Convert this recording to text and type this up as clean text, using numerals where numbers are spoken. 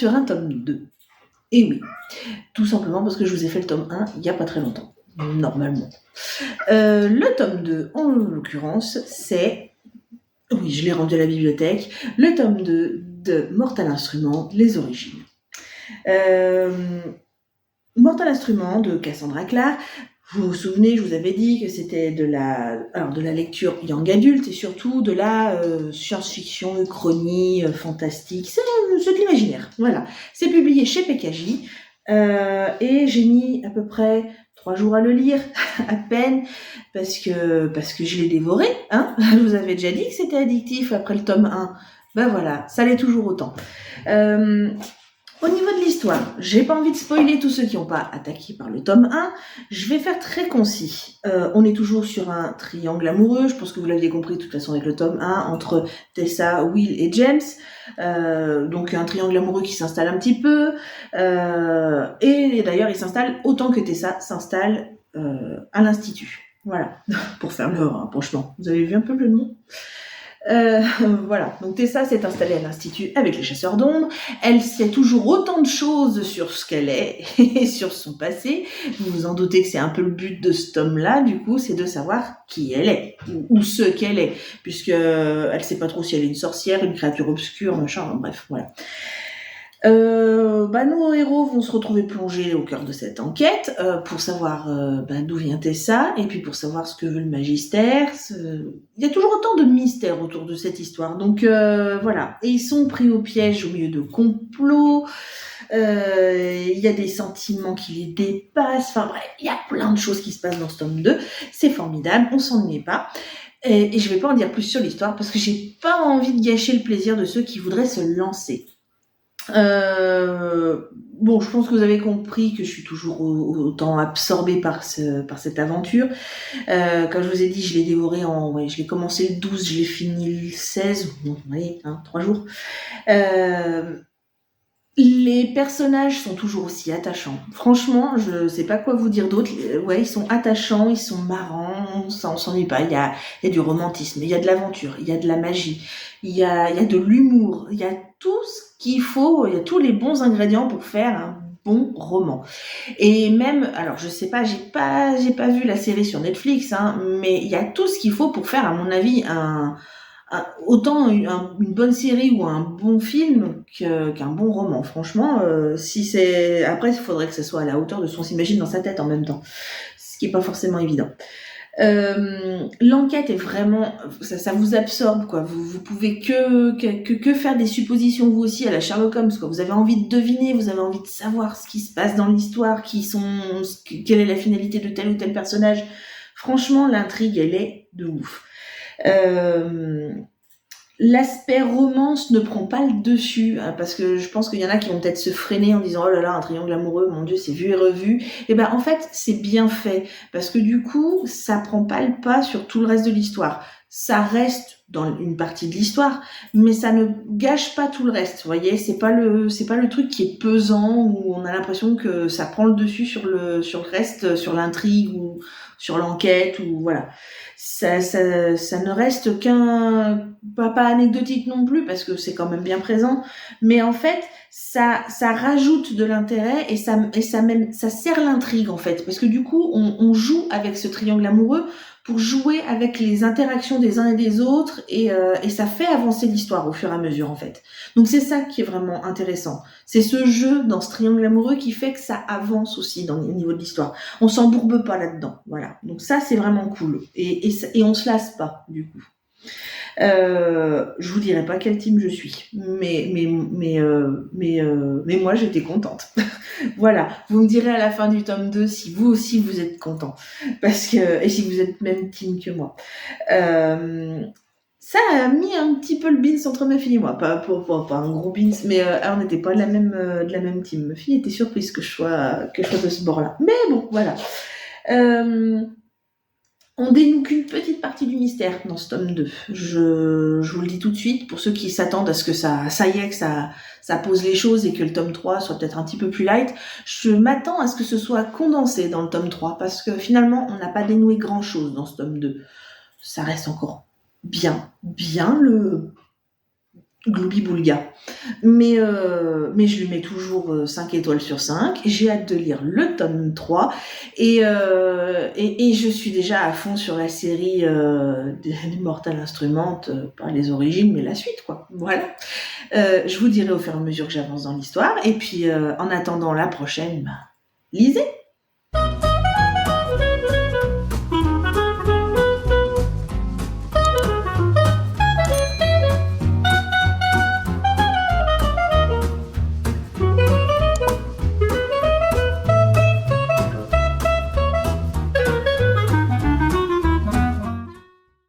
sur un tome 2. Et oui, tout simplement parce que je vous ai fait le tome 1 il n'y a pas très longtemps, normalement. Le tome 2, en l'occurrence, c'est... Oui, je l'ai rendu à la bibliothèque. Le tome 2 de Mortal Instruments, les origines. Mortal Instruments de Cassandra Clare. Vous vous souvenez, je vous avais dit que c'était de la lecture young adulte et surtout de la science-fiction, uchronie, fantastique. C'est de l'imaginaire. Voilà. C'est publié chez PKJ et j'ai mis à peu près 3 jours à le lire, à peine, parce que je l'ai dévoré. Hein, je vous avais déjà dit que c'était addictif après le tome 1. Ben voilà, ça l'est toujours autant. Au niveau de l'histoire, j'ai pas envie de spoiler tous ceux qui n'ont pas attaqué par le tome 1. Je vais faire très concis. On est toujours sur un triangle amoureux, je pense que vous l'aviez compris de toute façon avec le tome 1, entre Tessa, Will et James. Donc un triangle amoureux qui s'installe un petit peu. Et d'ailleurs, il s'installe autant que Tessa s'installe à l'Institut. Voilà, pour faire le rapprochement. Vous avez vu un peu le nom ? Voilà, donc Tessa s'est installée à l'Institut avec les chasseurs d'ombre. Elle sait toujours autant de choses sur ce qu'elle est et sur son passé. Vous vous en doutez que c'est un peu le but de ce tome-là, du coup, c'est de savoir qui elle est ou ce qu'elle est, puisque elle sait pas trop si elle est une sorcière, une créature obscure, machin, bref, voilà. Nos héros vont se retrouver plongés au cœur de cette enquête pour savoir d'où vient Tessa et puis pour savoir ce que veut le magistère. Il y a toujours autant de mystères autour de cette histoire. Donc voilà. Et ils sont pris au piège au milieu de complots. Il y a des sentiments qui les dépassent. Enfin bref, il y a plein de choses qui se passent dans ce tome 2. C'est formidable, on s'ennuie pas. Et je vais pas en dire plus sur l'histoire parce que j'ai pas envie de gâcher le plaisir de ceux qui voudraient se lancer. Je pense que vous avez compris que je suis toujours autant absorbée par cette aventure. Comme je vous ai dit, je l'ai dévoré je l'ai commencé le 12, je l'ai fini le 16, 3 jours. Les personnages sont toujours aussi attachants. Franchement, je sais pas quoi vous dire d'autre. Ouais, ils sont attachants, ils sont marrants, on s'ennuie pas. Il y a du romantisme, il y a de l'aventure, il y a de la magie, il y a de l'humour, il y a tout ce qu'il faut, il y a tous les bons ingrédients pour faire un bon roman. Et même, alors je sais pas, j'ai pas vu la série sur Netflix, mais il y a tout ce qu'il faut pour faire, à mon avis, autant une bonne série ou un bon film qu'un bon roman. Franchement, si c'est... Après, il faudrait que ça soit à la hauteur de ce qu'on s'imagine dans sa tête en même temps. Ce qui est pas forcément évident. L'enquête est vraiment... Ça vous absorbe, quoi. Vous pouvez que faire des suppositions, vous aussi, à la Sherlock Holmes, quoi. Vous avez envie de deviner, vous avez envie de savoir ce qui se passe dans l'histoire, quelle est la finalité de tel ou tel personnage. Franchement, l'intrigue, elle est de ouf. L'aspect romance ne prend pas le dessus, parce que je pense qu'il y en a qui vont peut-être se freiner en disant oh là là, un triangle amoureux, mon Dieu, c'est vu et revu. Et en fait, c'est bien fait parce que du coup, ça prend pas le pas sur tout le reste de l'histoire. Ça reste dans une partie de l'histoire, mais ça ne gâche pas tout le reste. Vous voyez, c'est pas le truc qui est pesant où on a l'impression que ça prend le dessus sur le reste, sur l'intrigue ou sur l'enquête ou voilà. Ça ne reste qu'un pas anecdotique non plus parce que c'est quand même bien présent, mais en fait ça rajoute de l'intérêt et ça sert l'intrigue en fait parce que du coup on joue avec ce triangle amoureux pour jouer avec les interactions des uns et des autres et ça fait avancer l'histoire au fur et à mesure en fait. Donc c'est ça qui est vraiment intéressant. C'est ce jeu dans ce triangle amoureux qui fait que ça avance aussi au niveau de l'histoire. On s'embourbe pas là-dedans, voilà. Donc ça c'est vraiment cool et on se lasse pas du coup. Je vous dirai pas quel team je suis, mais moi j'étais contente. Voilà, vous me direz à la fin du tome 2 si vous aussi vous êtes content, et si vous êtes même team que moi. Ça a mis un petit peu le beans entre ma fille et moi, pas un gros beans, mais on n'était pas de la même team. Ma fille était surprise que je sois de ce bord-là, mais bon, voilà. On dénoue qu'une petite partie du mystère dans ce tome 2. Je vous le dis tout de suite, pour ceux qui s'attendent à ce que ça y est, que ça pose les choses et que le tome 3 soit peut-être un petit peu plus light, je m'attends à ce que ce soit condensé dans le tome 3, parce que finalement, on n'a pas dénoué grand-chose dans ce tome 2. Ça reste encore bien Gloubi-boulga. Mais je lui mets toujours 5 étoiles sur 5. J'ai hâte de lire le tome 3 et je suis déjà à fond sur la série des Mortal Instruments, pas les origines, mais la suite, quoi. Voilà. Je vous dirai au fur et à mesure que j'avance dans l'histoire. Et puis, en attendant la prochaine, lisez!